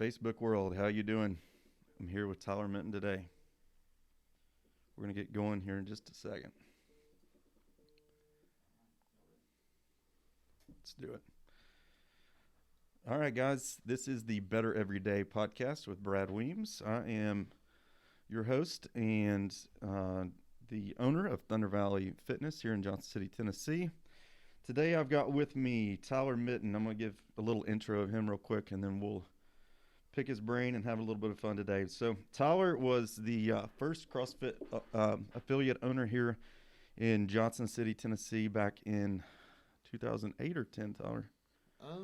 Facebook world, how you doing? I'm here with Tyler Minton today. We're going to get going here in just a second. Let's do it. All right, guys. This is the Better Everyday podcast with Brad Weems. I am your host and the owner of Thunder Valley Fitness here in Johnson City, Tennessee. Today I've got with me Tyler Minton. I'm going to give a little intro of him real quick, and then we'll pick his brain and have a little bit of fun today. So Tyler was the first CrossFit affiliate owner here in Johnson City, Tennessee back in 2008 or 10, Tyler? I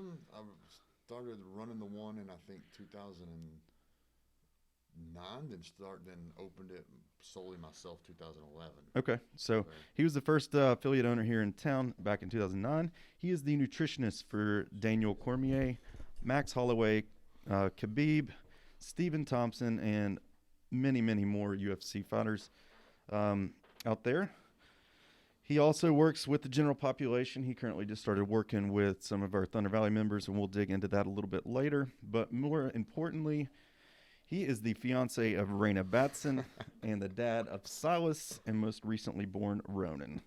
started running the one in, I think, 2009, then opened it solely myself 2011. Okay, so he was the first affiliate owner here in town back in 2009. He is the nutritionist for Daniel Cormier, Max Holloway, Khabib, Stephen Thompson, and many, many more UFC fighters out there. He also works with the general population. He currently just started working with some of our Thunder Valley members, and we'll dig into that a little bit later. But more importantly, he is the fiance of Raina Batson and the dad of Silas and most recently born Ronan.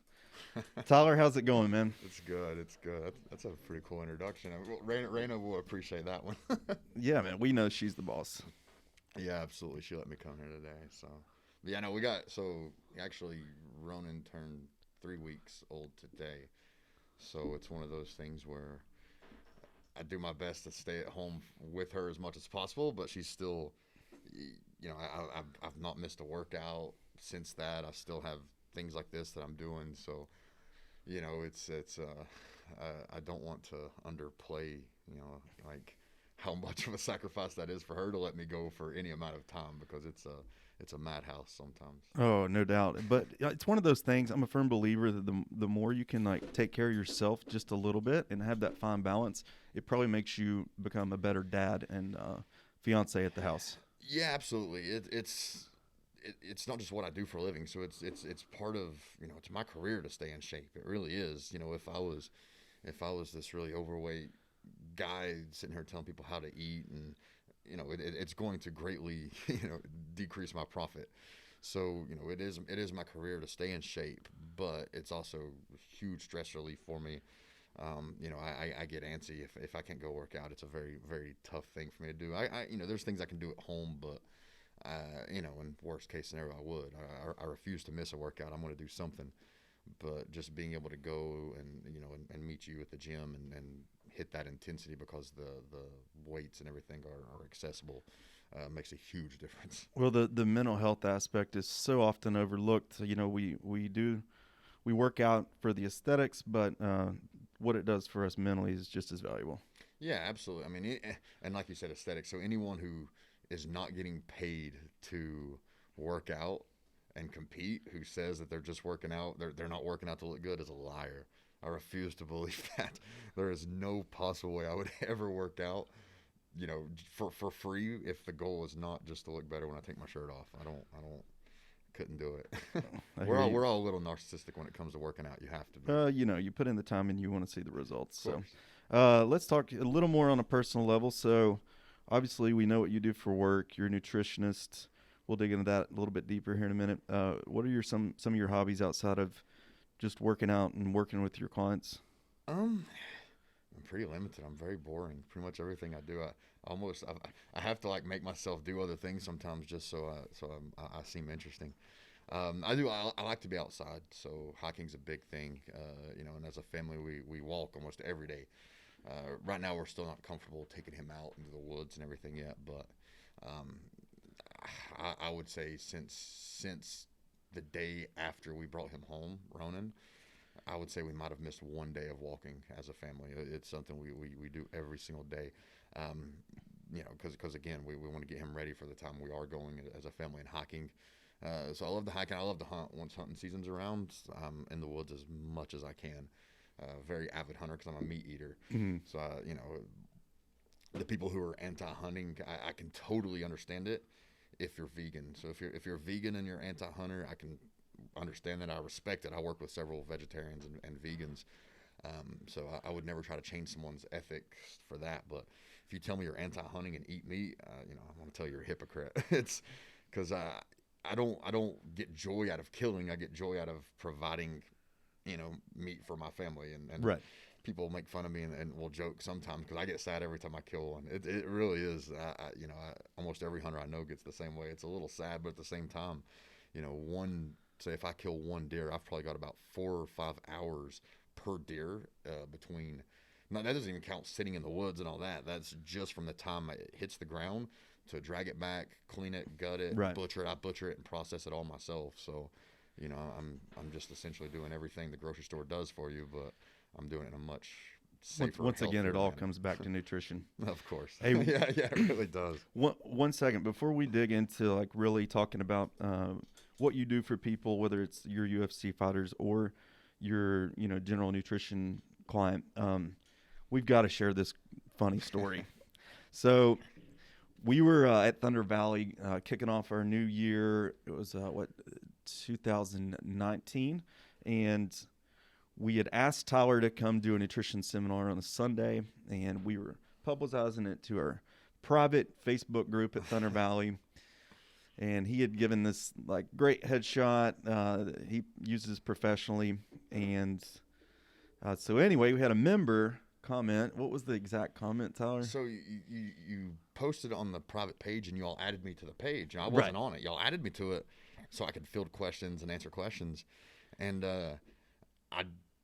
Tyler, how's it going, man? It's good. It's good. That's a pretty cool introduction. Raina will appreciate that one. Yeah, man. We know she's the boss. Yeah, absolutely. She let me come here today. So, but yeah, no, actually, Ronan turned 3 weeks old today. So it's one of those things where I do my best to stay at home with her as much as possible, but she's still, I've not missed a workout since that. I still have things like this that I'm doing. So, I don't want to underplay, like how much of a sacrifice that is for her to let me go for any amount of time, because it's a madhouse sometimes. Oh, no doubt. But it's one of those things. I'm a firm believer that the more you can like take care of yourself just a little bit and have that fine balance, it probably makes you become a better dad and fiance at the house. Yeah, absolutely. It's not just what I do for a living. So it's part of, it's my career to stay in shape. It really is. If I was this really overweight guy sitting here telling people how to eat, and it's going to greatly decrease my profit. So it is my career to stay in shape, but it's also huge stress relief for me. I get antsy if I can't go work out. It's a very, very tough thing for me to do. There's things I can do at home, but in worst case scenario, I would. I refuse to miss a workout. I'm going to do something. But just being able to go and meet you at the gym and hit that intensity because the weights and everything are accessible makes a huge difference. Well, the mental health aspect is so often overlooked. We work out for the aesthetics, but what it does for us mentally is just as valuable. Yeah, absolutely. I mean, and like you said, aesthetics. So anyone who is not getting paid to work out and compete, who says that they're just working out, they're not working out to look good, is a liar. I refuse to believe that. There is no possible way I would ever work out, for free if the goal is not just to look better when I take my shirt off. Couldn't do it. We're all a little narcissistic when it comes to working out. You have to be. You put in the time and you want to see the results. So, let's talk a little more on a personal level. So, obviously, we know what you do for work. You're a nutritionist. We'll dig into that a little bit deeper here in a minute. What are some of your hobbies outside of just working out and working with your clients? I'm pretty limited. I'm very boring. Pretty much everything I do, I have to like make myself do other things sometimes just so I seem interesting. I like to be outside, so hiking's a big thing. And as a family, we walk almost every day. Right now, we're still not comfortable taking him out into the woods and everything yet, but I would say since the day after we brought him home, Ronan, I would say we might have missed one day of walking as a family. It's something we do every single day, because again, we want to get him ready for the time we are going as a family and hiking. So I love the hiking. I love to hunt once hunting season's around. I'm in the woods as much as I can. Very avid hunter because I'm a meat eater. Mm-hmm. So, the people who are anti-hunting, I can totally understand it if you're vegan. So if you're vegan and you're anti-hunter, I can understand that. I respect it. I work with several vegetarians and vegans. So I would never try to change someone's ethics for that. But if you tell me you're anti-hunting and eat meat, I'm going to tell you you're a hypocrite. It's because I don't get joy out of killing. I get joy out of providing, meat for my family. And Right. people make fun of me and will joke sometimes because I get sad every time I kill one. It really is. Almost every hunter I know gets the same way. It's a little sad, but at the same time, say if I kill one deer, I've probably got about 4 or 5 hours per deer between. Now that doesn't even count sitting in the woods and all that. That's just from the time it hits the ground to drag it back, clean it, gut it, Right. butcher it. I butcher it and process it all myself. So, I'm just essentially doing everything the grocery store does for you, but I'm doing it in a much safer. Once again, it all manner. comes back to nutrition. Of course. Hey, yeah, it really does. One second before we dig into like really talking about what you do for people, whether it's your UFC fighters or your general nutrition client, we've got to share this funny story. So we were at Thunder Valley kicking off our new year. It was 2019, and we had asked Tyler to come do a nutrition seminar on a Sunday, and we were publicizing it to our private Facebook group at Thunder Valley. And he had given this like great headshot. He uses professionally, and so anyway, we had a member comment. What was the exact comment, Tyler? So you posted on the private page, and you all added me to the page. And I wasn't on it. Y'all added me to it so I could field questions and answer questions. And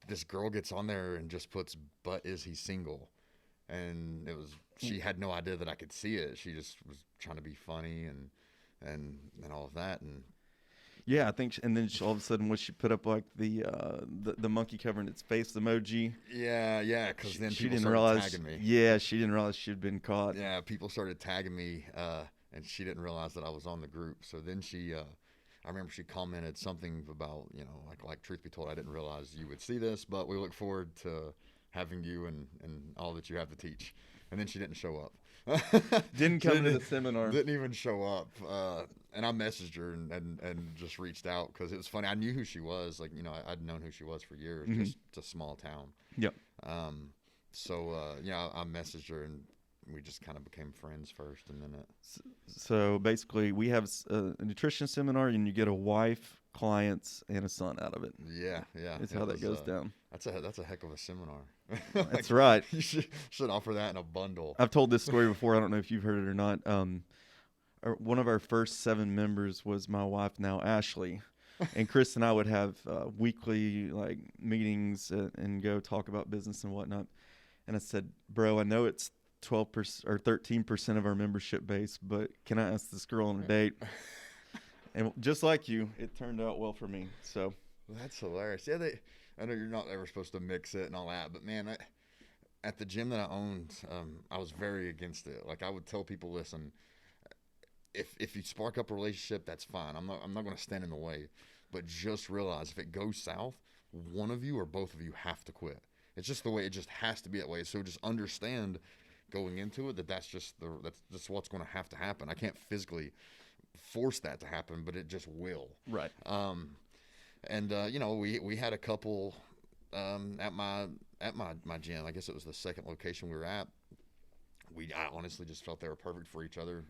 this girl gets on there and just puts, "But is he single?" And she had no idea that I could see it. She just was trying to be funny and all of that. And yeah, I think, and then all of a sudden, she put up like the monkey covering its face emoji. Yeah, because then she people didn't started realize. tagging me. Yeah, she didn't realize she'd been caught. Yeah, people started tagging me, and she didn't realize that I was on the group. So then I remember she commented something about, like truth be told, I didn't realize you would see this, but we look forward to having you and all that you have to teach. And then she didn't show up. Didn't come to the seminar. Didn't even show up. And I messaged her and just reached out because it was funny. I knew who she was. Like, I'd known who she was for years. Mm-hmm. Just it's a small town. Yep. I messaged her and we just kind of became friends first, and then So basically, we have a nutrition seminar, and you get a wife, clients, and a son out of it. Yeah. That's how that goes down. That's a heck of a seminar. That's right. You should offer that in a bundle. I've told this story before. I don't know if you've heard it or not. One of our first 7 members was my wife, now Ashley, and Chris and I would have weekly like meetings and go talk about business and whatnot. And I said, "Bro, I know it's 12% or 13% of our membership base, but can I ask this girl on a date?" And just like you, it turned out well for me. So that's hilarious. Yeah, I know you're not ever supposed to mix it and all that, but man, at the gym that I owned, I was very against it. Like I would tell people, listen, if you spark up a relationship, that's fine. I'm not going to stand in the way, but just realize if it goes south, one of you or both of you have to quit. It's just the way. It just has to be that way. So just understand going into it that's just what's going to happen. I can't physically force that to happen, but it just will. Right. We had a couple at my gym. I guess it was the second location we were at. I honestly just felt they were perfect for each other.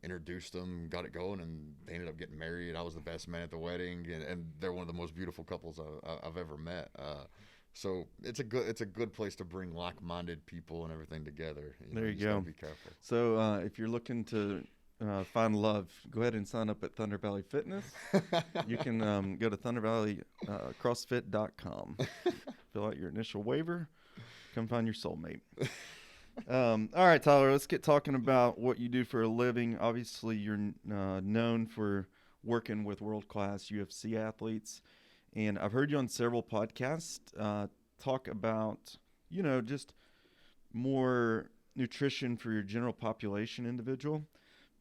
Introduced them, got it going, and they ended up getting married. I was the best man at the wedding, and they're one of the most beautiful couples I've ever met. So it's a good place to bring like-minded people and everything together. There you go. Be careful. So if you're looking to find love, go ahead and sign up at Thunder Valley Fitness. You can go to thundervalleycrossfit.com. Fill out your initial waiver. Come find your soulmate. All right, Tyler, let's get talking about what you do for a living. Obviously, you're known for working with world-class UFC athletes. And I've heard you on several podcasts talk about, just more nutrition for your general population individual.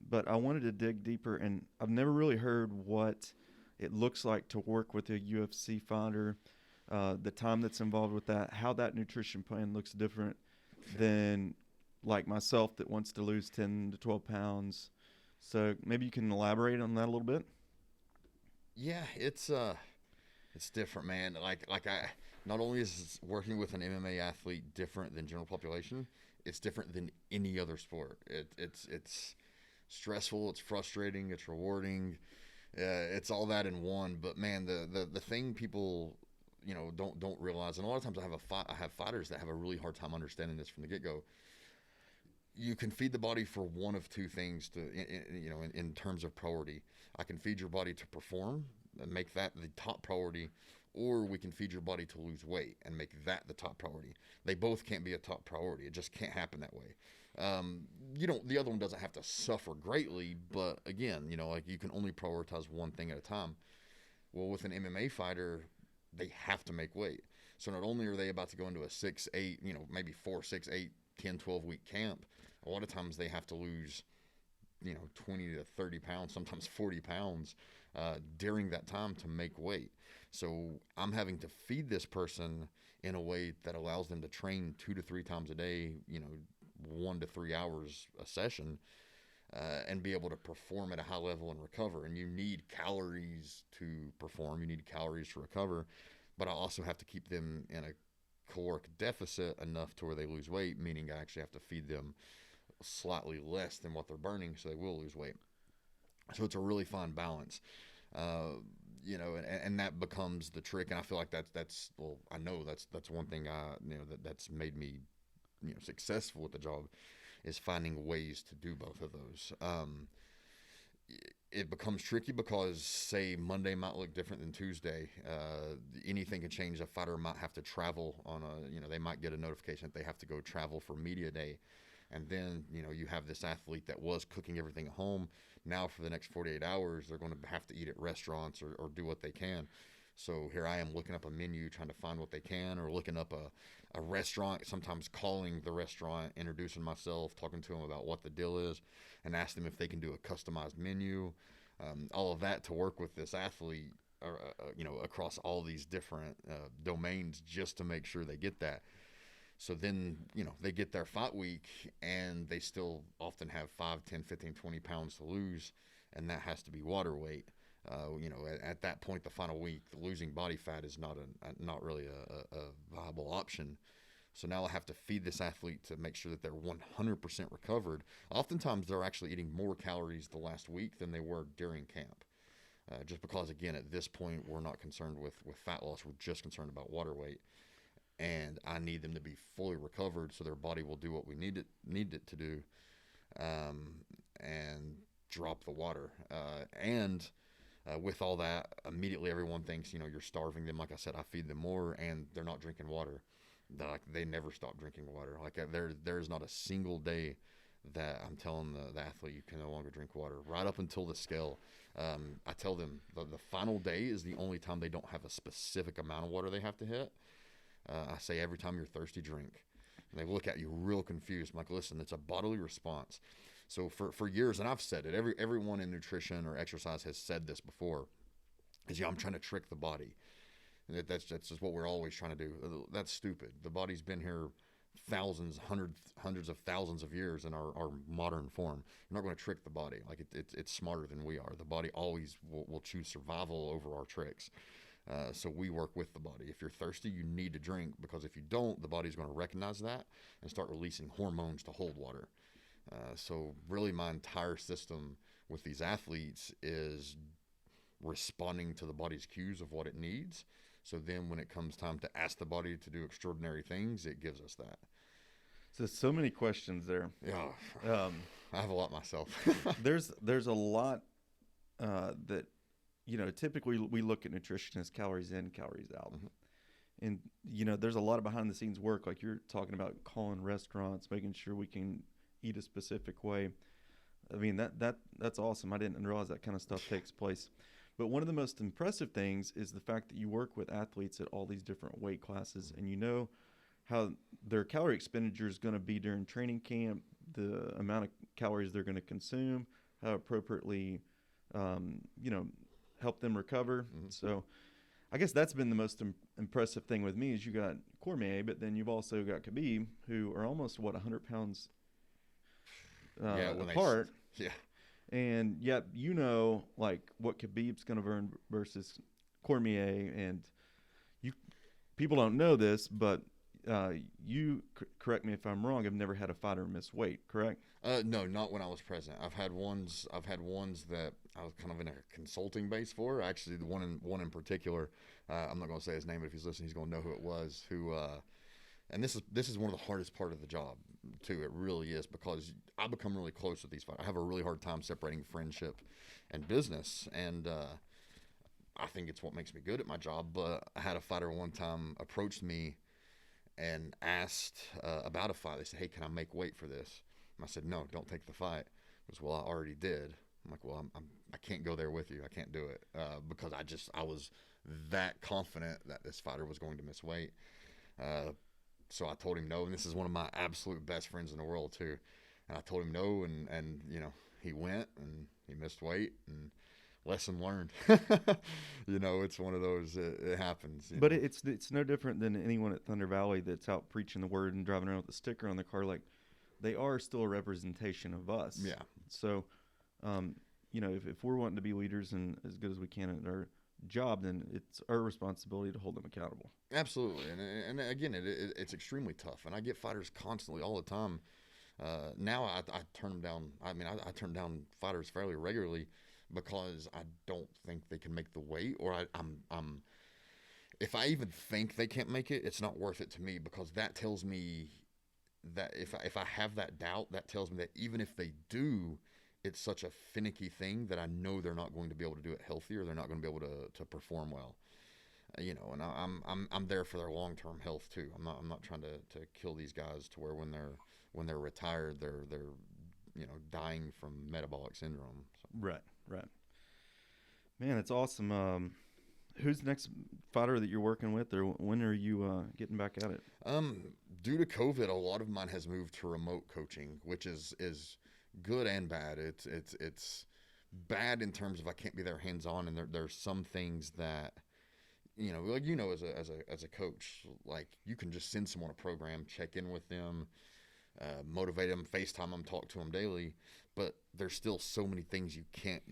But I wanted to dig deeper, and I've never really heard what it looks like to work with a UFC fighter, the time that's involved with that, how that nutrition plan looks different than like myself that wants to lose 10 to 12 pounds. So maybe you can elaborate on that a little bit. Yeah, it's different, man. Like not only is working with an MMA athlete different than general population, it's different than any other sport. It's stressful, it's frustrating, it's rewarding. It's all that in one. But man, the thing people don't realize, and a lot of times I have fighters that have a really hard time understanding this from the get go. You can feed the body for one of two things in terms of priority. I can feed your body to perform and make that the top priority, or we can feed your body to lose weight and make that the top priority. They both can't be a top priority. It just can't happen that way. The other one doesn't have to suffer greatly, but again, like you can only prioritize one thing at a time. Well, with an MMA fighter, they have to make weight. So not only are they about to go into a 6, 8, maybe 4, 6, 8, 10, 12 week camp, a lot of times they have to lose, 20 to 30 pounds, sometimes 40 pounds during that time to make weight. So I'm having to feed this person in a way that allows them to train 2 to 3 times a day, 1 to 3 hours a session, and be able to perform at a high level and recover. And you need calories to perform, you need calories to recover, but I also have to keep them in a caloric deficit enough to where they lose weight, meaning I actually have to feed them slightly less than what they're burning so they will lose weight. So it's a really fine balance. And that becomes the trick. And I feel like I know that's one thing that's made me, successful with the job, is finding ways to do both of those. It becomes tricky because, say, Monday might look different than Tuesday. Anything can change. A fighter might have to travel they might get a notification that they have to go travel for media day. And then, you have this athlete that was cooking everything at home. Now for the next 48 hours, they're going to have to eat at restaurants or do what they can. So here I am looking up a menu, trying to find what they can, or looking up a restaurant, sometimes calling the restaurant, introducing myself, talking to them about what the deal is, and ask them if they can do a customized menu. All of that to work with this athlete, across all these different domains, just to make sure they get that. So then, they get their fight week and they still often have 5, 10, 15, 20 pounds to lose, and that has to be water weight. At that point, the final week, losing body fat is not really a viable option. So now I have to feed this athlete to make sure that they're 100% recovered. Oftentimes, they're actually eating more calories the last week than they were during camp. Just because, again, at this point, we're not concerned with fat loss. We're just concerned about water weight. And I need them to be fully recovered so their body will do what we need it to do, and drop the water. With all that, immediately everyone thinks, you're starving them. Like I said, I feed them more, and they're not drinking water. They never stop drinking water. There's not a single day that I'm telling the athlete you can no longer drink water, right up until the scale. I tell them the final day is the only time they don't have a specific amount of water they have to hit. I say every time you're thirsty, drink. And they look at you real confused. I'm like, listen, it's a bodily response. So for years, and I've said it, everyone in nutrition or exercise has said this before, is I'm trying to trick the body. And that's just what we're always trying to do. That's stupid. The body's been here thousands, hundreds of thousands of years in our modern form. You're not going to trick the body. It's smarter than we are. The body always will choose survival over our tricks. So we work with the body. If you're thirsty, you need to drink, because if you don't, the body's going to recognize that and start releasing hormones to hold water. So really my entire system with these athletes is responding to the body's cues of what it needs. So then when it comes time to ask the body to do extraordinary things, it gives us that. So many questions there. Yeah. I have a lot myself. There's a lot that, typically we look at nutrition as calories in, calories out. Mm-hmm. And, there's a lot of behind the scenes work, like you're talking about, calling restaurants, making sure we can eat a specific way. I mean, that's awesome. I didn't realize that kind of stuff takes place. But one of the most impressive things is the fact that you work with athletes at all these different weight classes, and you know how their calorie expenditure is going to be during training camp, the amount of calories they're going to consume, how appropriately, help them recover. Mm-hmm. So I guess that's been the most impressive thing with me is you got Cormier, but then you've also got Khabib, who are almost, 100 pounds apart. Yeah. And yet, what Khabib's going to burn versus Cormier, and people don't know this, but you correct me if I'm wrong. I've never had a fighter miss weight, correct? No, not when I was president. I've had ones. I've had ones that I was kind of in a consulting base for. Actually, the one in particular. I'm not going to say his name, but if he's listening, he's going to know who it was. And this is one of the hardest part of the job too. It really is, because I become really close with these fighters. I have a really hard time separating friendship and business, and I think it's what makes me good at my job. But I had a fighter one time approached me and asked about a fight. They said, "Hey, can I make weight for this?" And I said, "No, don't take the fight." He goes, "Well, I already did." I'm like, "Well, I can't go there with you. I can't do it because I was that confident that this fighter was going to miss weight." So I told him no, and this is one of my absolute best friends in the world too. And I told him no, and he went and he missed weight, and lesson learned. It's one of those. It happens. But it's no different than anyone at Thunder Valley that's out preaching the word and driving around with a sticker on their car. Like, they are still a representation of us. Yeah. So, if we're wanting to be leaders and as good as we can at our job, then it's our responsibility to hold them accountable. Absolutely, and again, it's extremely tough, and I get fighters constantly all the time. Now I turn them down. I mean, I turn down fighters fairly regularly because I don't think they can make the weight, or I'm if I even think they can't make it, it's not worth it to me, because that tells me that if I have that doubt, that tells me that even if they do, it's such a finicky thing that I know they're not going to be able to do it healthy, or they're not going to be able to perform well. And I'm there for their long term health too. I'm not trying to kill these guys to where when they're retired, they're dying from metabolic syndrome. So. Right. Man, it's awesome. Who's the next fighter that you're working with, or when are you getting back at it? Due to COVID, a lot of mine has moved to remote coaching, which is good and bad. It's bad in terms of I can't be there hands on, and there's some things that as a coach, like, you can just send someone a program, check in with them, motivate them, FaceTime them, talk to them daily, but there's still so many things you can't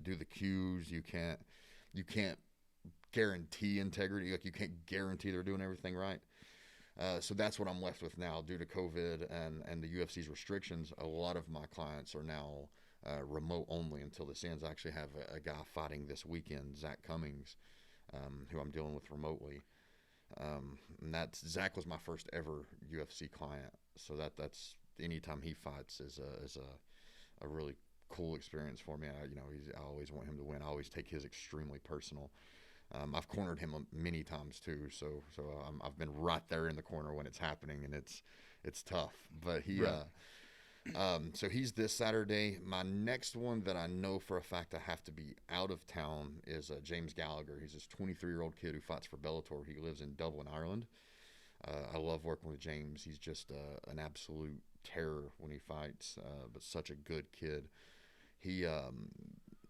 do the cues, you can't guarantee integrity, like you can't guarantee they're doing everything right. So that's what I'm left with now due to COVID and the UFC's restrictions. A lot of my clients are now remote only until this ends. I actually have a guy fighting this weekend, Zach Cummings, who I'm dealing with remotely. And Zach was my first ever UFC client, so that's anytime he fights is a really cool experience for me. I always want him to win. I always take his extremely personal. I've cornered him many times too, so I've been right there in the corner when it's happening, and it's tough. But so he's this Saturday. My next one that I know for a fact I have to be out of town is James Gallagher. He's this 23-year-old kid who fights for Bellator. He lives in Dublin, Ireland. I love working with James. He's just an absolute terror when he fights, but such a good kid.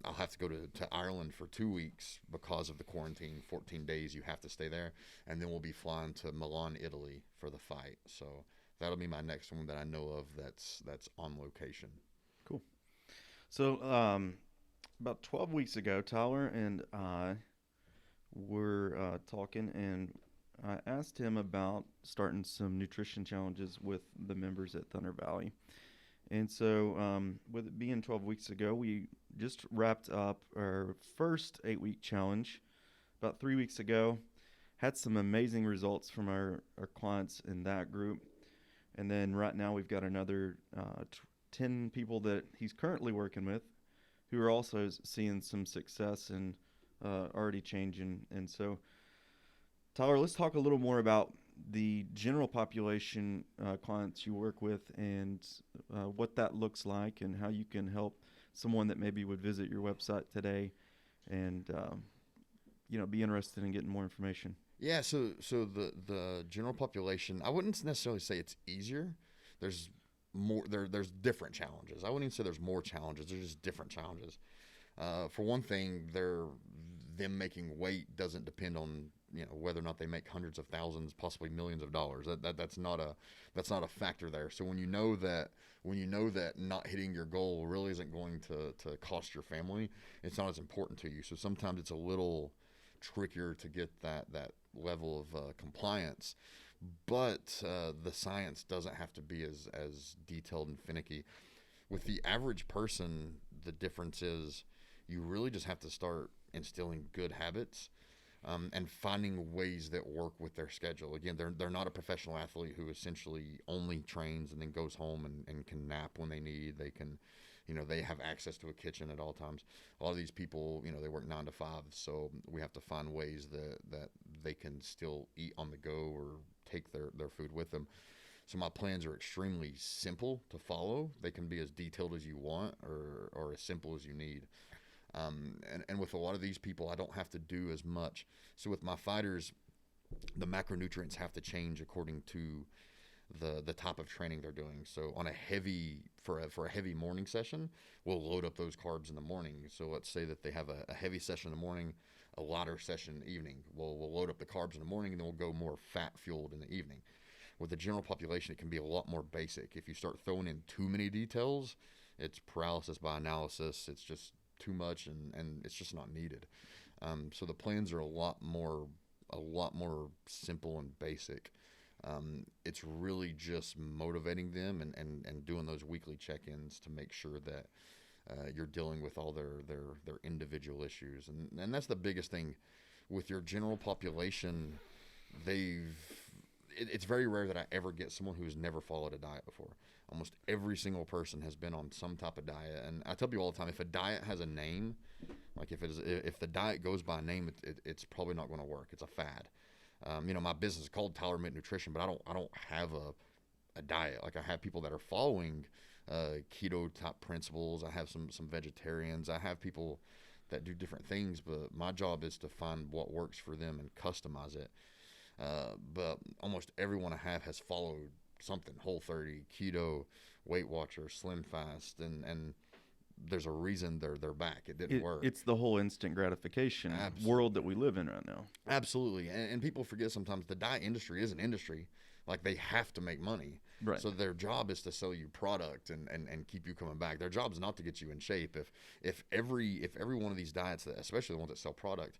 I'll have to go to Ireland for 2 weeks because of the quarantine. 14 days you have to stay there, and then we'll be flying to Milan, Italy for the fight. So that'll be my next one that I know of that's on location. Cool. So about 12 weeks ago, Tyler and I were talking, and I asked him about starting some nutrition challenges with the members at Thunder Valley. And so with it being 12 weeks ago, we just wrapped up our first 8-week challenge about 3 weeks ago. Had some amazing results from our clients in that group. And then right now we've got another 10 people that he's currently working with who are also seeing some success and already changing. And so, Tyler, let's talk a little more about the general population clients you work with, and what that looks like, and how you can help someone that maybe would visit your website today and be interested in getting more information. Yeah, so the general population, I wouldn't necessarily say it's easier. There's more. There's different challenges. I wouldn't even say there's more challenges. There's just different challenges. For one thing, them making weight doesn't depend on whether or not they make hundreds of thousands, possibly millions of dollars. That's not a factor there. So when you know that not hitting your goal really isn't going to cost your family, it's not as important to you. So sometimes it's a little trickier to get that level of compliance, but the science doesn't have to be as detailed and finicky. With the average person, the difference is you really just have to start instilling good habits, and finding ways that work with their schedule. Again, they're not a professional athlete who essentially only trains and then goes home and can nap when they need. They can, they have access to a kitchen at all times. A lot of these people, they work 9 to 5, so we have to find ways that they can still eat on the go or take their food with them. So my plans are extremely simple to follow. They can be as detailed as you want or as simple as you need. And with a lot of these people, I don't have to do as much. So with my fighters, the macronutrients have to change according to the type of training they're doing. So on for a heavy morning session, we'll load up those carbs in the morning. So let's say that they have a heavy session in the morning, a lighter session in the evening. We'll load up the carbs in the morning, and then we'll go more fat fueled in the evening. With the general population, it can be a lot more basic. If you start throwing in too many details, it's paralysis by analysis. It's just too much, and it's just not needed. So the plans are a lot more simple and basic. It's really just motivating them and doing those weekly check-ins to make sure that you're dealing with all their individual issues. And that's the biggest thing with your general population. It's very rare that I ever get someone who's never followed a diet before. Almost every single person has been on some type of diet. And I tell people all the time, if a diet has a name, like if the diet goes by a name, it's probably not going to work. It's a fad. My business is called Tyler Minton Nutrition, but I don't have a diet. Like, I have people that are following keto type principles. I have some vegetarians. I have people that do different things, but my job is to find what works for them and customize it. But almost everyone I have has followed something: Whole30, keto, Weight Watcher, Slim Fast, and there's a reason they're back. It didn't work. It's the whole instant gratification world that we live in right now. Absolutely. And people forget sometimes the diet industry is an industry. Like, they have to make money. Right. So their job is to sell you product and keep you coming back. Their job is not to get you in shape. If every one of these diets, especially the ones that sell product,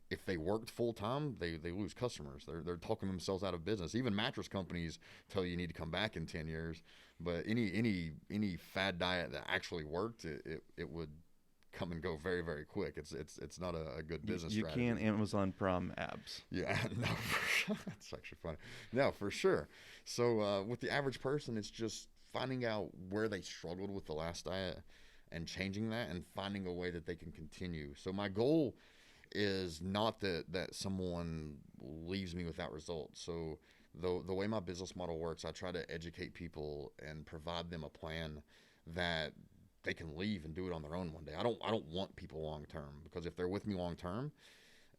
if they worked full time, they lose customers. They're talking themselves out of business. Even mattress companies tell you need to come back in 10 years. But any fad diet that actually worked, it would come and go very, very quick. It's not a good business strategy. You can Amazon Prime abs. Yeah, no, that's actually funny. No, for sure. So with the average person, it's just finding out where they struggled with the last diet and changing that and finding a way that they can continue. So my goal is not that someone leaves me without results. So the way my business model works, I try to educate people and provide them a plan that they can leave and do it on their own one day. I don't want people long term, because if they're with me long term,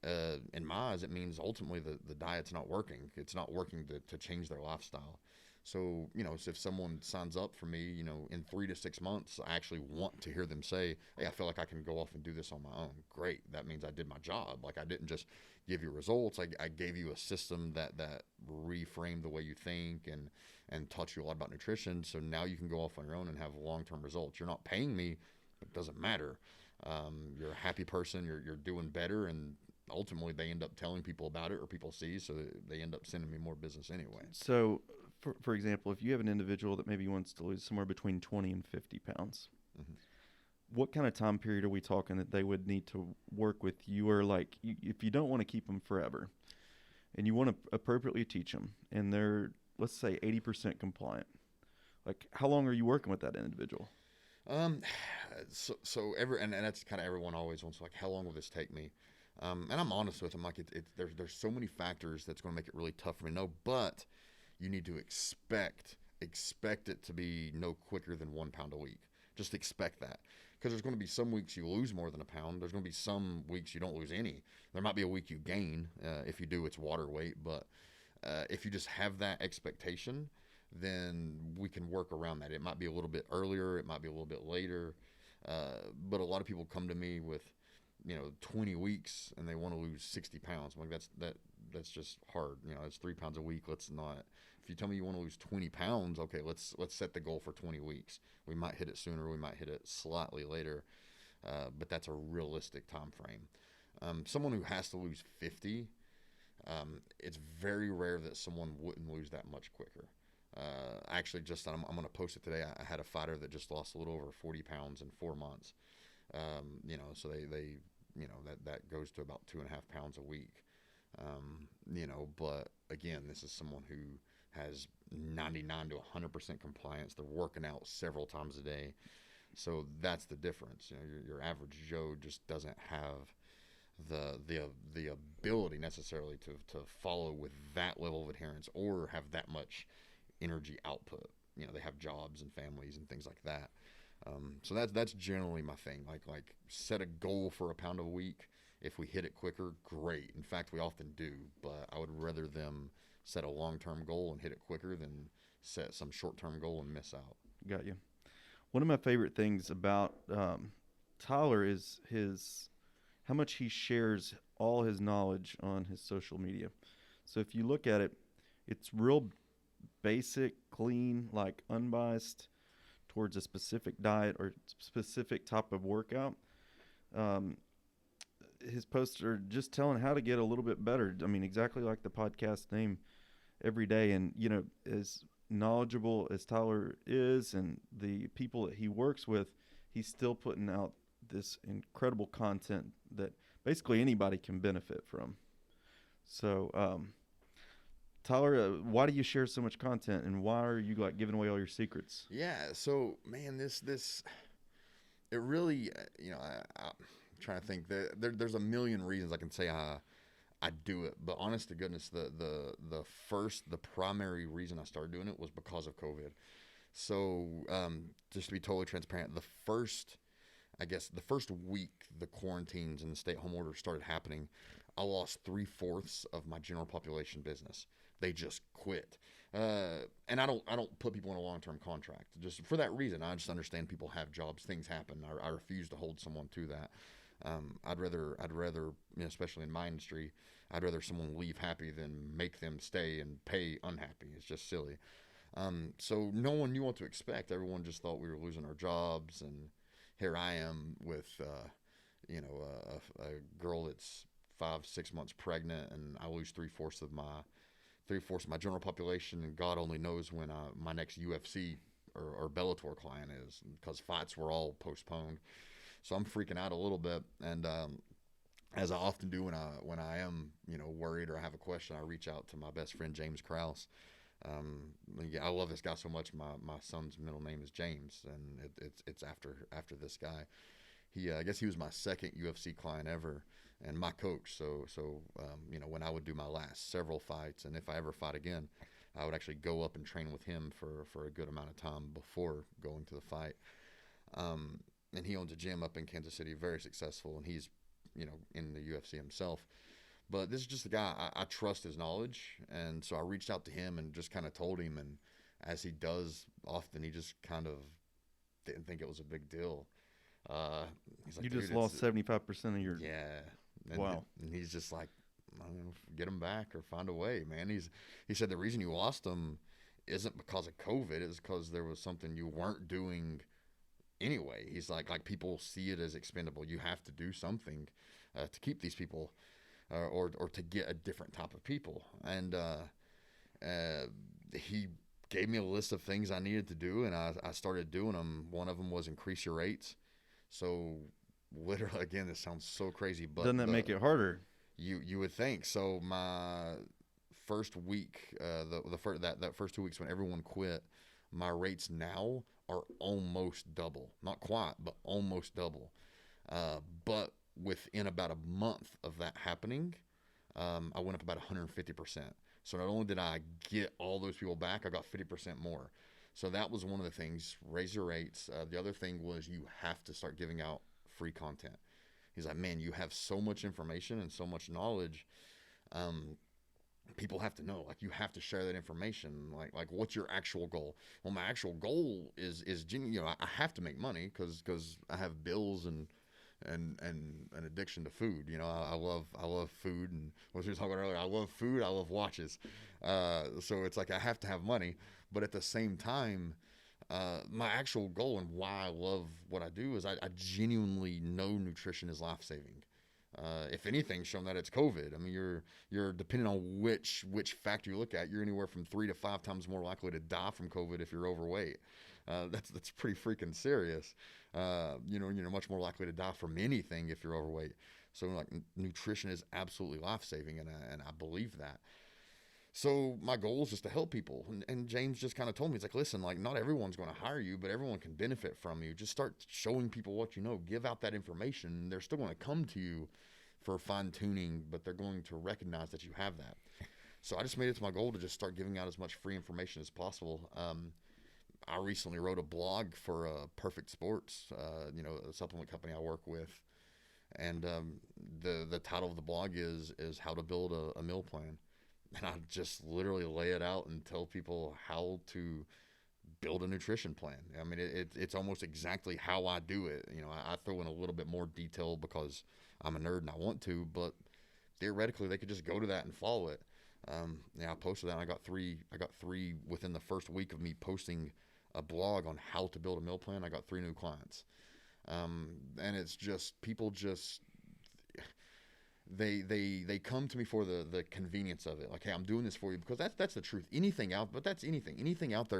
in my eyes, it means ultimately the diet's not working. It's not working to change their lifestyle. So, so if someone signs up for me, in 3 to 6 months, I actually want to hear them say, hey, I feel like I can go off and do this on my own. Great. That means I did my job. Like, I didn't just give you results. I gave you a system that reframed the way you think and taught you a lot about nutrition. So now you can go off on your own and have long-term results. You're not paying me, but it doesn't matter. You're a happy person. You're doing better. And ultimately they end up telling people about it, or people see, so they end up sending me more business anyway. So, for example, if you have an individual that maybe wants to lose somewhere between 20 and 50 pounds, mm-hmm. what kind of time period are we talking that they would need to work with you? Or if you don't want to keep them forever and you want to appropriately teach them and they're, let's say, 80% compliant, like, how long are you working with that individual? So and that's kind of everyone always wants, like, how long will this take me? And I'm honest with them, like, there's so many factors that's going to make it really tough for me to know, but you need to expect it to be no quicker than 1 pound a week. Just expect that, because there's going to be some weeks you lose more than a pound. There's going to be some weeks you don't lose any. There might be a week you gain. If you do, it's water weight. But if you just have that expectation, then we can work around that. It might be a little bit earlier. It might be a little bit later. But a lot of people come to me with 20 weeks and they want to lose 60 pounds. I'm like, that's just hard. It's 3 pounds a week. Let's not. If you tell me you want to lose 20 pounds, okay, let's set the goal for 20 weeks. We might hit it sooner. We might hit it slightly later. But that's a realistic time frame. Someone who has to lose 50, It's very rare that someone wouldn't lose that much quicker. Actually, I'm going to post it today. I had a fighter that just lost a little over 40 pounds in 4 months. So that goes to about 2.5 pounds a week. But again, this is someone who has 99 to 100% compliance. They're working out several times a day. So that's the difference. Your average Joe just doesn't have the ability necessarily to follow with that level of adherence or have that much energy output. They have jobs and families and things like that. So that's generally my thing. Like set a goal for a pound a week. If we hit it quicker, great. In fact, we often do. But I would rather them set a long-term goal and hit it quicker than set some short-term goal and miss out. Got you. One of my favorite things about Tyler is how much he shares all his knowledge on his social media. So if you look at it, it's real basic, clean, like unbiased towards a specific diet or specific type of workout. His posts are just telling how to get a little bit better. I mean, exactly like the podcast name, every day. And, as knowledgeable as Tyler is and the people that he works with, he's still putting out this incredible content that basically anybody can benefit from. So, Tyler, why do you share so much content, and why are you giving away all your secrets? Yeah. So, man, this it really, I'm trying to think. There's a million reasons I can say I do it, but honest to goodness, the primary reason I started doing it was because of COVID. So, just to be totally transparent, the first week the quarantines and the stay-at-home orders started happening, I lost 3/4 of my general population business. They just quit. And I don't put people in a long-term contract just for that reason. I just understand people have jobs, things happen. I refuse to hold someone to that. I'd rather, especially in my industry, I'd rather someone leave happy than make them stay and pay unhappy. It's just silly. So no one knew what to expect. Everyone just thought we were losing our jobs, and here I am with, a girl that's 5-6 months pregnant, and I lose 3/4 of my general population, and God only knows when my next UFC or Bellator client is, because fights were all postponed. So I'm freaking out a little bit, and as I often do when I am worried or I have a question, I reach out to my best friend James Krause. I love this guy so much. My son's middle name is James, and it's after this guy. I guess he was my second UFC client ever, and my coach. So when I would do my last several fights, and if I ever fight again, I would actually go up and train with him for a good amount of time before going to the fight. And he owns a gym up in Kansas City, very successful, and he's in the UFC himself. But this is just a guy, I trust his knowledge, and so I reached out to him and just kind of told him, and as he does often, he just kind of didn't think it was a big deal. He's like, you just lost 75% of your... Yeah. Wow. And he's just like, I don't know, get him back or find a way, man. He said the reason you lost him isn't because of COVID, it's because there was something you weren't doing anyway. He's like people see it as expendable. You have to do something to keep these people or to get a different type of people. And he gave me a list of things I needed to do, and I started doing them. One of them was increase your rates. So literally, again, this sounds so crazy, but doesn't that make it harder? You would think. So my first week, that first 2 weeks when everyone quit, my rates now are almost double. Not quite, but almost double. But within about a month of that happening, I went up about 150%. So not only did I get all those people back, I got 50% more. So that was one of the things, raise your rates. The other thing was you have to start giving out free content. He's like, man, you have so much information and so much knowledge. People have to know, like, you have to share that information. Like what's your actual goal? Well, my actual goal is I have to make money because I have bills and an addiction to food. I love food, and what we were talking about earlier, I love food, I love watches. So it's like I have to have money, but at the same time, my actual goal and why I love what I do is I genuinely know nutrition is life-saving. If anything, shown that it's COVID. I mean, you're depending on which factor you look at, you're anywhere from 3 to 5 times more likely to die from COVID if you're overweight. That's pretty freaking serious. You're much more likely to die from anything if you're overweight. So like nutrition is absolutely life saving, and I believe that. So my goal is just to help people. And James just kind of told me, he's like, listen, like not everyone's going to hire you, but everyone can benefit from you. Just start showing people what you know. Give out that information. They're still going to come to you for fine tuning, but they're going to recognize that you have that. So I just made it to my goal to just start giving out as much free information as possible. I recently wrote a blog for Perfect Sports, a supplement company I work with. And the title of the blog is How to Build a Meal Plan. And I just literally lay it out and tell people how to build a nutrition plan. I mean, it's almost exactly how I do it. I throw in a little bit more detail because I'm a nerd and I want to, but theoretically they could just go to that and follow it. I posted that, and I got three within the first week of me posting a blog on how to build a meal plan. I got 3 new clients. And it's just, people just, they come to me for the convenience of it. Like, hey, I'm doing this for you because that's the truth. Anything out there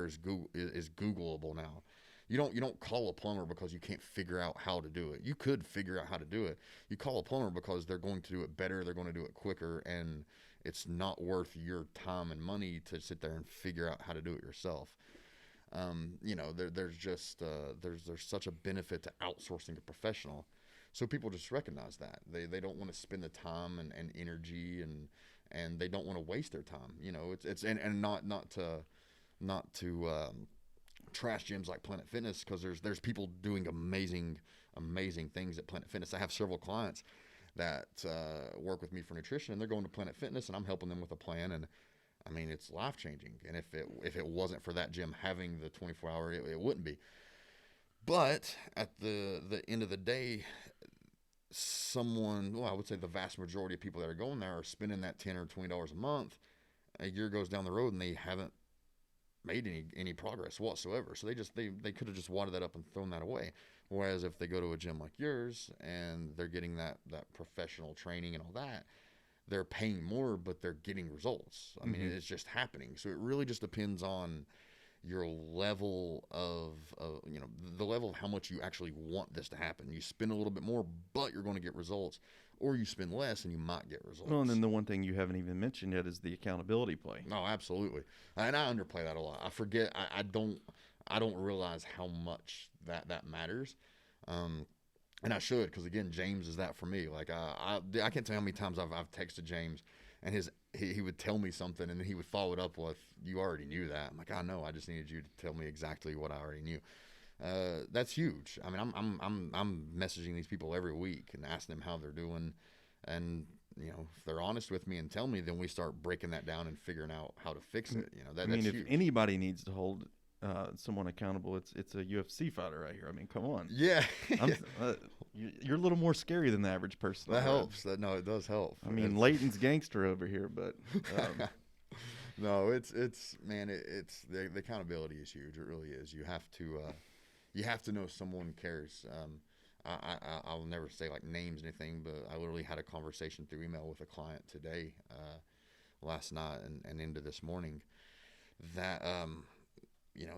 is Googleable now. You don't call a plumber because you can't figure out how to do it. You could figure out how to do it. You call a plumber because they're going to do it better. They're going to do it quicker, and it's not worth your time and money to sit there and figure out how to do it yourself. There's such a benefit to outsourcing a professional. So people just recognize that they don't want to spend the time and energy, and they don't want to waste their time. It's not to trash gyms like Planet Fitness, because there's people doing amazing things at Planet Fitness. I have several clients that work with me for nutrition, and they're going to Planet Fitness, and I'm helping them with a plan. And I mean, it's life changing. And if it wasn't for that gym having the 24-hour, it wouldn't be. But at the end of the day, I would say the vast majority of people that are going there are spending that $10 or $20 a month. A year goes down the road and they haven't made any progress whatsoever. So they could have just wadded that up and thrown that away. Whereas if they go to a gym like yours and they're getting that professional training and all that, they're paying more, but they're getting results. I mean, it's just happening. So it really just depends on your level of, the level of how much you actually want this to happen. You spend a little bit more, but you're going to get results, or you spend less and you might get results. Well, and then the one thing you haven't even mentioned yet is the accountability play. No, absolutely. And I underplay that a lot. I forget. I don't realize how much that matters. And I should, because again, James is that for me. Like I can't tell you how many times I've texted James, and he would tell me something, and then he would follow it up with, "You already knew that." I'm like, "I know. I just needed you to tell me exactly what I already knew." That's huge. I mean, I'm messaging these people every week and asking them how they're doing, and if they're honest with me and tell me, then we start breaking that down and figure out how to fix it. That's if huge. Anybody needs to hold someone accountable, it's a UFC fighter right here. I mean, come on. Yeah. You're a little more scary than the average person. That helps. No, it does help. I mean, Leighton's gangster over here, but no, it's the accountability is huge. It really is. You have to know someone cares. I'll never say like names or anything, but I literally had a conversation through email with a client today, last night and into this morning, that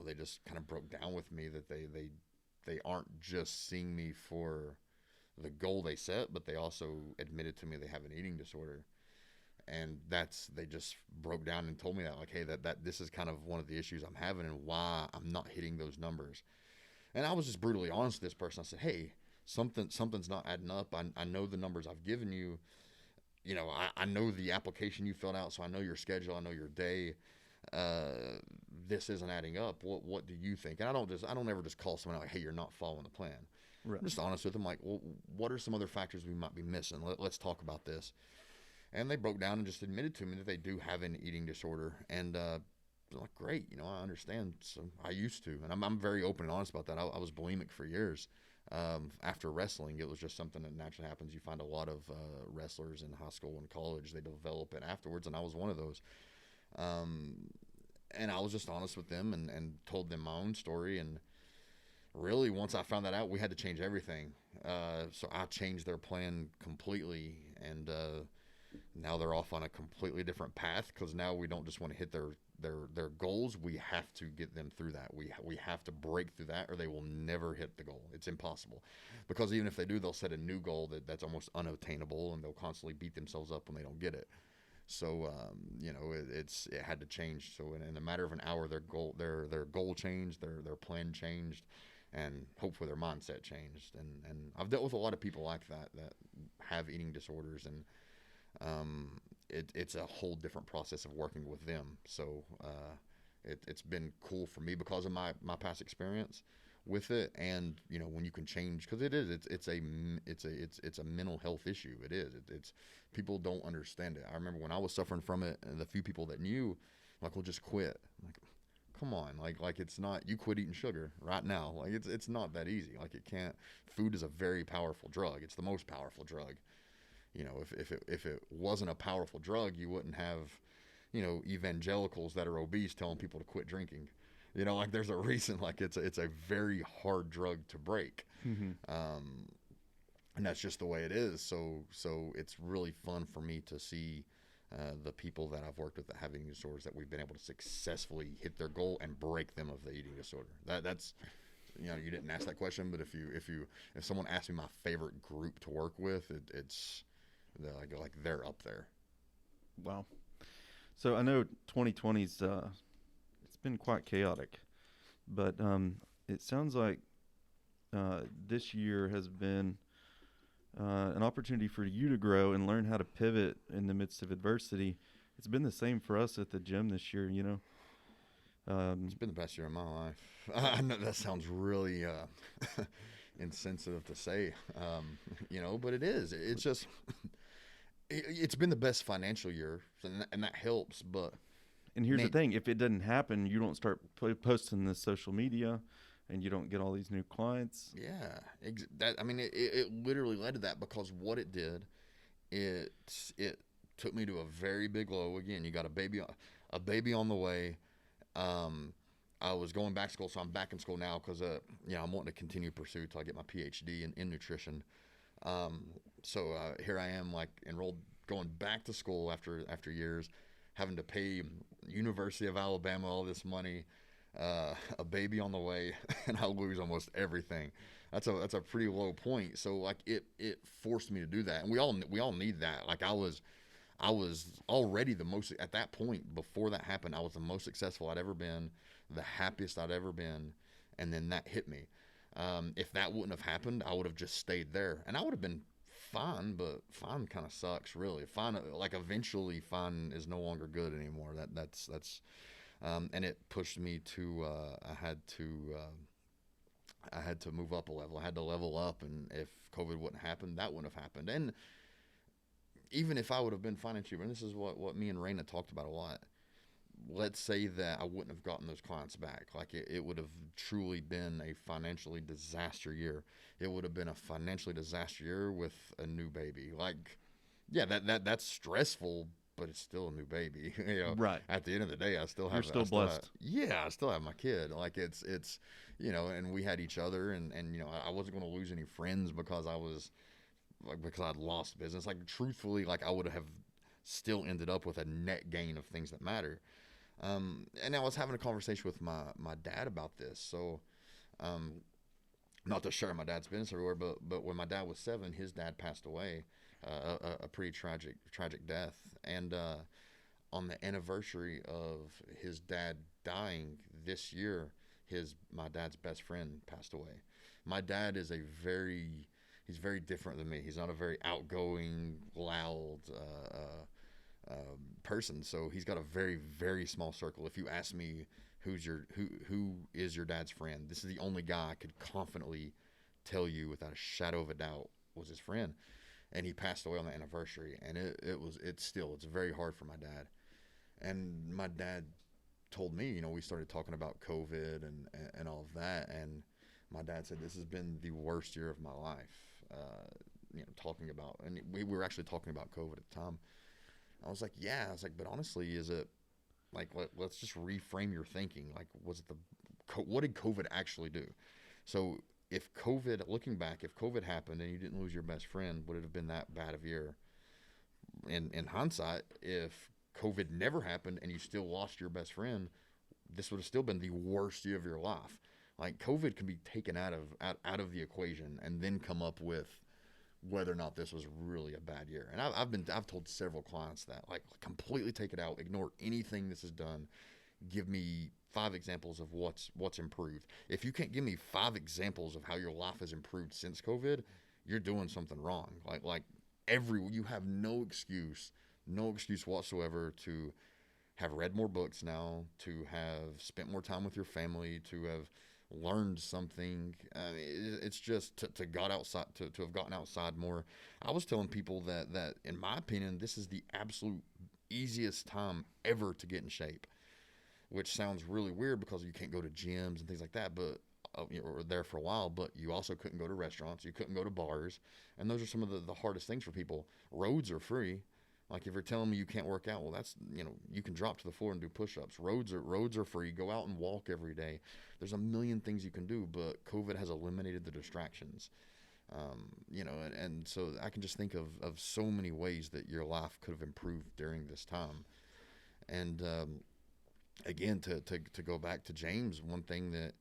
they just kind of broke down with me that they aren't just seeing me for the goal they set, but they also admitted to me they have an eating disorder. And they just broke down and told me that, like, hey, that this is kind of one of the issues I'm having and why I'm not hitting those numbers. And I was just brutally honest with this person. I said, hey, something's not adding up. I know the numbers I've given you. I know the application you filled out, so I know your schedule, I know your day. This isn't adding up. What do you think? And I don't ever just call someone out like, hey, you're not following the plan. Right. I'm just honest with them, like, well, what are some other factors we might be missing? Let's talk about this. And they broke down and just admitted to me that they do have an eating disorder. And they're like, great, I understand. So I used to, and I'm very open and honest about that. I was bulimic for years. After wrestling, it was just something that naturally happens. You find a lot of wrestlers in high school and college, they develop it afterwards, and I was one of those. And I was just honest with them and told them my own story. And really, once I found that out, we had to change everything. So I changed their plan completely, and now they're off on a completely different path because now we don't just want to hit their goals. We have to get them through that. We have to break through that, or they will never hit the goal. It's impossible, because even if they do, they'll set a new goal that's almost unattainable, and they'll constantly beat themselves up when they don't get it. So it had to change. So in a matter of an hour, their goal changed, their plan changed, and hopefully their mindset changed. And I've dealt with a lot of people like that have eating disorders, and it's a whole different process of working with them. So it's been cool for me because of my past experience with it, and when you can change, because it's a mental health issue. It's people don't understand it. I remember when I was suffering from it, and the few people that knew, like, well, just quit. I'm like, come on, like it's not, you quit eating sugar right now. Like it's not that easy. Like it can't. Food is a very powerful drug. It's the most powerful drug. If it wasn't a powerful drug, you wouldn't have, evangelicals that are obese telling people to quit drinking. Like there's a reason. Like it's a very hard drug to break, Mm-hmm. and that's just the way it is. So it's really fun for me to see the people that I've worked with that have eating disorders, that we've been able to successfully hit their goal and break them of the eating disorder. That's you didn't ask that question, but if someone asked me my favorite group to work with, it's they're up there. Wow. So I know 2020's it's been quite chaotic, but it sounds like this year has been an opportunity for you to grow and learn how to pivot in the midst of adversity. It's been the same for us at the gym this year, It's been the best year of my life. I know that sounds really insensitive to say, but it is. It's just, it's been the best financial year, and that helps. But And here's the thing: if it doesn't happen, you don't start posting this social media, and you don't get all these new clients. yeah, it literally led to that, because what it did, it took me to a very big low. Again, you got a baby on the way. I was going back to school, so I'm back in school now because I'm wanting to continue pursuit till I get my PhD in nutrition. So here I am, like, enrolled, going back to school after years, having to pay University of Alabama all this money, a baby on the way, and I lose almost everything. That's a pretty low point. So like it forced me to do that, and we all need that. Like I was already the most, at that point before that happened, I was the most successful I'd ever been, the happiest I'd ever been, and then that hit me. If that wouldn't have happened, I would have just stayed there, and I would have been fine. But fine kind of sucks, really. Fine, like eventually, fine is no longer good anymore. That's and it pushed me to I had to move up a level. I had to level up, and if COVID wouldn't happen, that wouldn't have happened. And even if I would have been financially, and this is what me and Raina talked about a lot, let's say that I wouldn't have gotten those clients back. Like it would have truly been a financially disaster year. It would have been a financially disaster year with a new baby. Like, yeah, that's stressful, but it's still a new baby. Right. At the end of the day, I still have. You're still blessed. I still have my kid. Like it's and we had each other, and I wasn't going to lose any friends because I'd lost business. Like truthfully, like I would have still ended up with a net gain of things that matter. And I was having a conversation with my dad about this. So, not to share my dad's business everywhere, but when my dad was 7, his dad passed away, a pretty tragic death. And on the anniversary of his dad dying this year, my dad's best friend passed away. My dad is he's very different than me. He's not a very outgoing, loud person. So he's got a very, very small circle. If you ask me who is your dad's friend, this is the only guy I could confidently tell you without a shadow of a doubt was his friend. And he passed away on the anniversary, and it's very hard for my dad. And my dad told me, we started talking about COVID and all of that, and my dad said, this has been the worst year of my life. Talking about, and we were actually talking about COVID at the time. I was like, yeah. I was like, but honestly, is it like, let's just reframe your thinking. Like, what did COVID actually do? So if COVID, looking back, if COVID happened and you didn't lose your best friend, would it have been that bad of a year? In hindsight, if COVID never happened and you still lost your best friend, this would have still been the worst year of your life. Like COVID can be taken out of the equation and then come up with whether or not this was really a bad year. And I've told several clients that, like, completely take it out, ignore anything this has done. Give me 5 examples of what's improved. If you can't give me 5 examples of how your life has improved since COVID, you're doing something wrong. You have no excuse whatsoever to have read more books now, to have spent more time with your family, to have learned something. It's just to got outside, to have gotten outside more. I was telling people that in my opinion, this is the absolute easiest time ever to get in shape, which sounds really weird because you can't go to gyms and things like that, but you were there for a while, but you also couldn't go to restaurants, you couldn't go to bars, and those are some of the hardest things for people. Roads are free. Like, if you're telling me you can't work out, well, that's, you can drop to the floor and do push-ups. Roads are free. Go out and walk every day. There's a million things you can do, but COVID has eliminated the distractions. And so I can just think of so many ways that your life could have improved during this time. And again, to go back to James, one thing that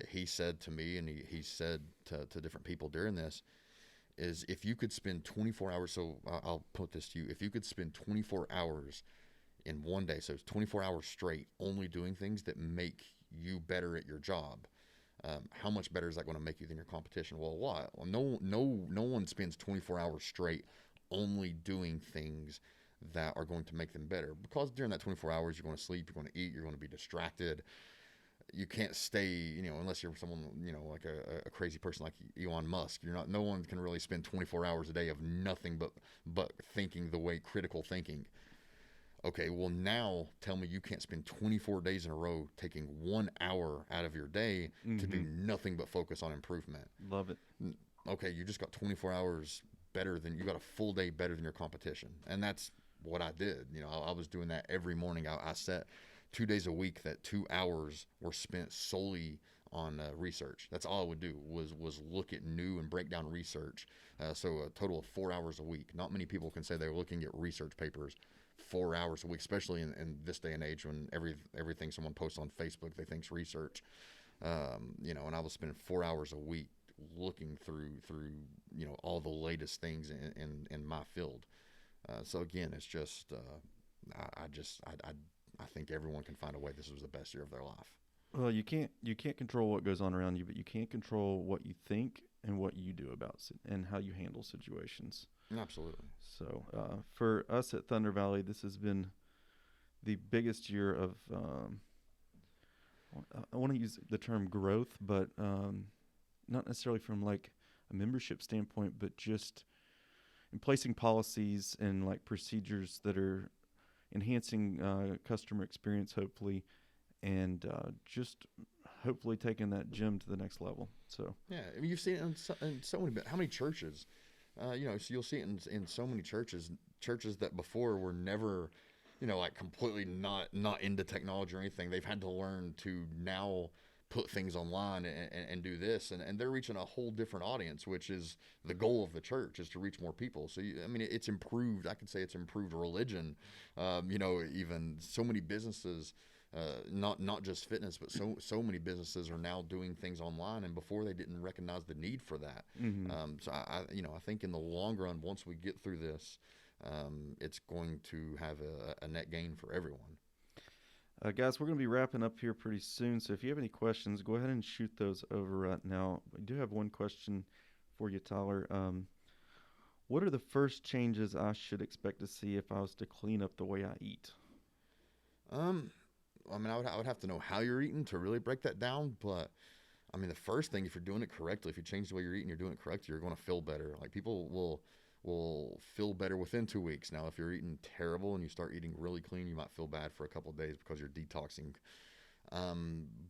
he said to me, and he said to different people during this, is if you could spend 24 hours, so I'll put this to you, if you could spend 24 hours in one day, so it's 24 hours straight, only doing things that make you better at your job, how much better is that going to make you than your competition? Well, a lot. Well, no one spends 24 hours straight only doing things that are going to make them better, because during that 24 hours, you're going to sleep, you're going to eat, you're going to be distracted. You can't stay, unless you're someone, like a crazy person like Elon Musk. No one can really spend 24 hours a day of nothing but thinking the way critical thinking. Okay, well, now tell me you can't spend 24 days in a row taking 1 hour out of your day to do nothing but focus on improvement. Love it. Okay, you just got 24 hours you got a full day better than your competition. And that's what I did. I was doing that every morning. I set 2 days a week that 2 hours were spent solely on research. That's all I would do was look at new and break down research. So a total of 4 hours a week. Not many people can say they're looking at research papers 4 hours a week, especially in this day and age when everything someone posts on Facebook they think's research. And I was spending 4 hours a week looking through all the latest things in my field. So again, it's just I think everyone can find a way. This was the best year of their life. Well, you can't control what goes on around you, but you can control what you think and what you do about it and how you handle situations. Absolutely. So for us at Thunder Valley, this has been the biggest year of, I want to use the term growth, but not necessarily from like a membership standpoint, but just in placing policies and like procedures that are enhancing customer experience, hopefully, and just hopefully taking that gym to the next level. So yeah, I mean, you've seen it in so many. How many churches? So you'll see it in so many churches that before were never, like completely not into technology or anything. They've had to learn to now put things online and do this, and they're reaching a whole different audience, which is the goal of the church, is to reach more people. So it's improved. I could say it's improved religion. Even so many businesses, not just fitness, but so many businesses are now doing things online, and before they didn't recognize the need for that. So I think in the long run, once we get through this, it's going to have a net gain for everyone. Guys, we're going to be wrapping up here pretty soon, so if you have any questions, go ahead and shoot those over right now. We do have one question for you, Tyler. What are the first changes I should expect to see if I was to clean up the way I eat? I would have to know how you're eating to really break that down, but the first thing, if you're doing it correctly, if you change the way you're eating, you're doing it correctly, you're going to feel better. Like, people will feel better within 2 weeks. Now, if you're eating terrible and you start eating really clean, you might feel bad for a couple of days because you're detoxing.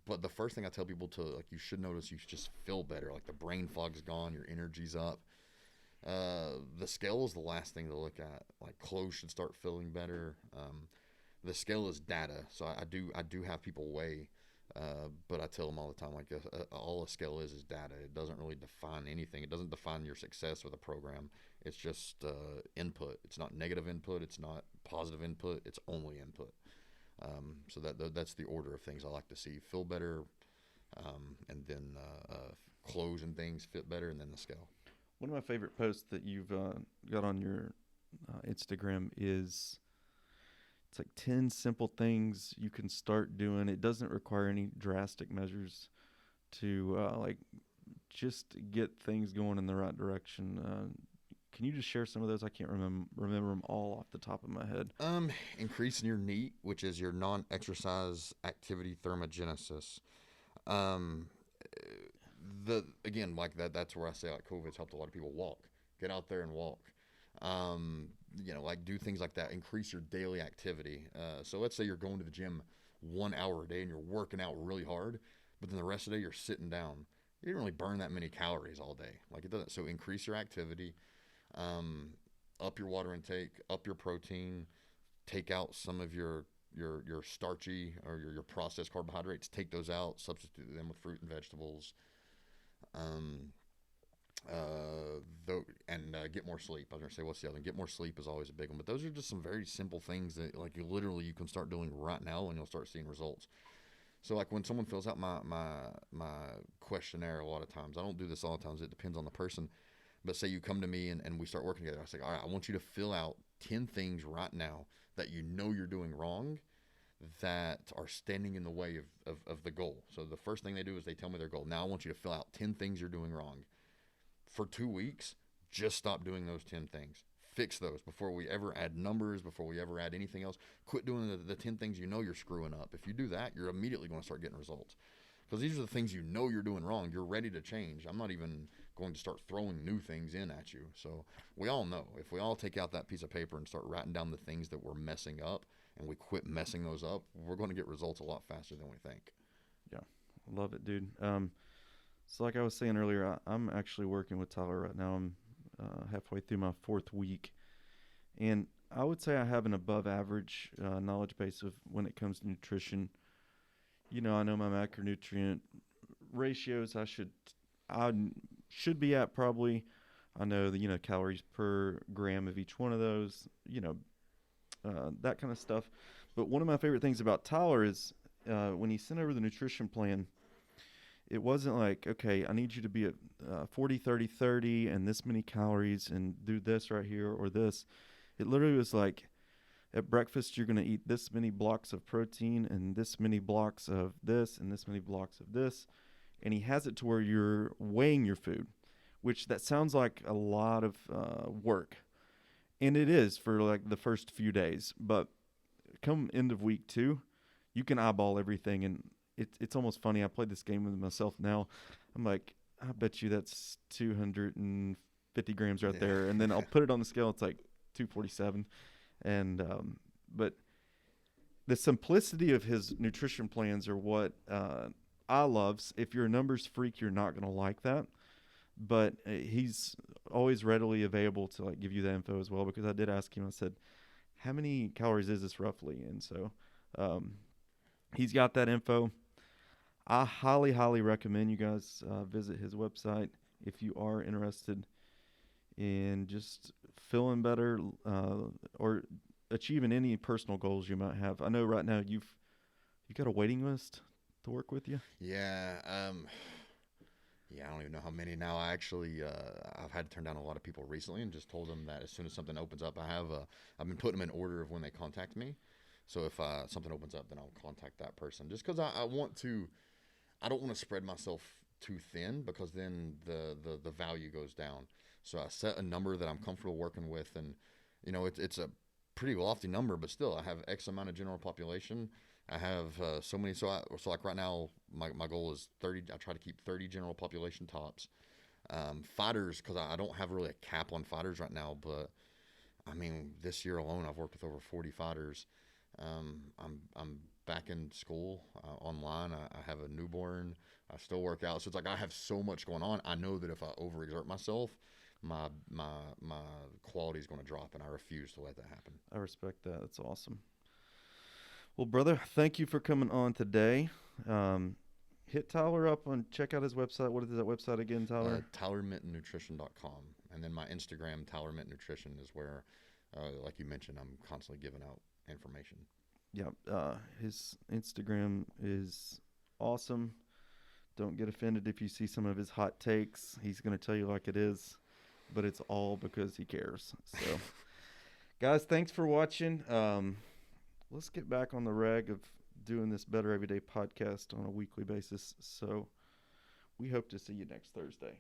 But the first thing I tell people you should notice, you just feel better. Like, the brain fog's gone, your energy's up. The scale is the last thing to look at. Like, clothes should start feeling better. The scale is data, so I do have people weigh. But I tell them all the time, like all a scale is data. It doesn't really define anything. It doesn't define your success with a program. It's just input. It's not negative input. It's not positive input. It's only input. So that's the order of things I like to see. Feel better, and then clothes and things fit better, and then the scale. One of my favorite posts that you've got on your Instagram is it's like 10 simple things you can start doing. It doesn't require any drastic measures to like just get things going in the right direction. Can you just share some of those? I can't remember them all off the top of my head. Increasing your NEAT, which is your non-exercise activity thermogenesis. Um, again, like that's where I say like COVID's helped a lot of people walk. Get out there and walk. Like do things like that. Increase your daily activity. So let's say you're going to the gym 1 hour a day and you're working out really hard, but then the rest of the day you're sitting down. You didn't really burn that many calories all day. Like it doesn't. So increase your activity. Up your water intake, up your protein, take out some of your starchy or your processed carbohydrates. Take those out, substitute them with fruit and vegetables. Get more sleep. I was gonna say what's the other one? Get more sleep is always a big one. But those are just some very simple things that like you can start doing right now and you'll start seeing results. So like when someone fills out my questionnaire, a lot of times I don't do this all the times. It depends on the person. But say you come to me and we start working together. I say, all right, I want you to fill out 10 things right now that you know you're doing wrong that are standing in the way of the goal. So the first thing they do is they tell me their goal. Now I want you to fill out 10 things you're doing wrong. For 2 weeks, just stop doing those 10 things. Fix those before we ever add numbers, before we ever add anything else. Quit doing the 10 things you know you're screwing up. If you do that, you're immediately going to start getting results. Because these are the things you know you're doing wrong. You're ready to change. I'm not even going to start throwing new things in at you. So we all know if we all take out that piece of paper and start writing down the things that we're messing up and we quit messing those up, we're going to get results a lot faster than we think. Yeah, love it, dude. So like I was saying earlier, I'm actually working with Tyler right now. I'm halfway through my 4th week. And I would say I have an above average knowledge base of when it comes to nutrition. I know my macronutrient ratios I should be at probably. I know the calories per gram of each one of those, that kind of stuff. But one of my favorite things about Tyler is when he sent over the nutrition plan, it wasn't like, okay, I need you to be at 40, 30, 30 and this many calories and do this right here or this. It literally was like, at breakfast, you're going to eat this many blocks of protein and this many blocks of this and this many blocks of this. And he has it to where you're weighing your food, which that sounds like a lot of work. And it is for like the first few days. But come end of week 2, you can eyeball everything. And it's almost funny. I played this game with myself now. I'm like, I bet you that's 250 grams right there. And then I'll put it on the scale. It's like 247. And but the simplicity of his nutrition plans are what I love. If you're a numbers freak, you're not going to like that. But he's always readily available to like give you that info as well. Because I did ask him. I said, "How many calories is this roughly?" And so he's got that info. I highly, highly recommend you guys visit his website if you are interested in just feeling better or achieving any personal goals you might have. I know right now you've got a waiting list to work with you. Yeah. I don't even know how many now. I actually I've had to turn down a lot of people recently and just told them that as soon as something opens up, I've been putting them in order of when they contact me. So if something opens up, then I'll contact that person. Just because I don't want to spread myself too thin because then the value goes down. So I set a number that I'm comfortable working with, and it's a pretty lofty number, but still I have X amount of general population. I have so many. So like right now, my goal is 30. I try to keep 30 general population tops. Fighters, because I don't have really a cap on fighters right now, but I mean this year alone I've worked with over 40 fighters. I'm back in school online. I have a newborn. I still work out. So it's like I have so much going on. I know that if I overexert myself, my quality is going to drop, and I refuse to let that happen. I respect that. That's awesome. Well, brother, thank you for coming on today. Hit Tyler up and check out his website. What is that website again, Tyler? TylerMintonNutrition.com. And then my Instagram, Tyler Minton Nutrition, is where, like you mentioned, I'm constantly giving out information. Yeah, his Instagram is awesome. Don't get offended if you see some of his hot takes. He's going to tell you like it is, but it's all because he cares. So, guys, thanks for watching. Let's get back on the rag of doing this Better Everyday podcast on a weekly basis. So we hope to see you next Thursday.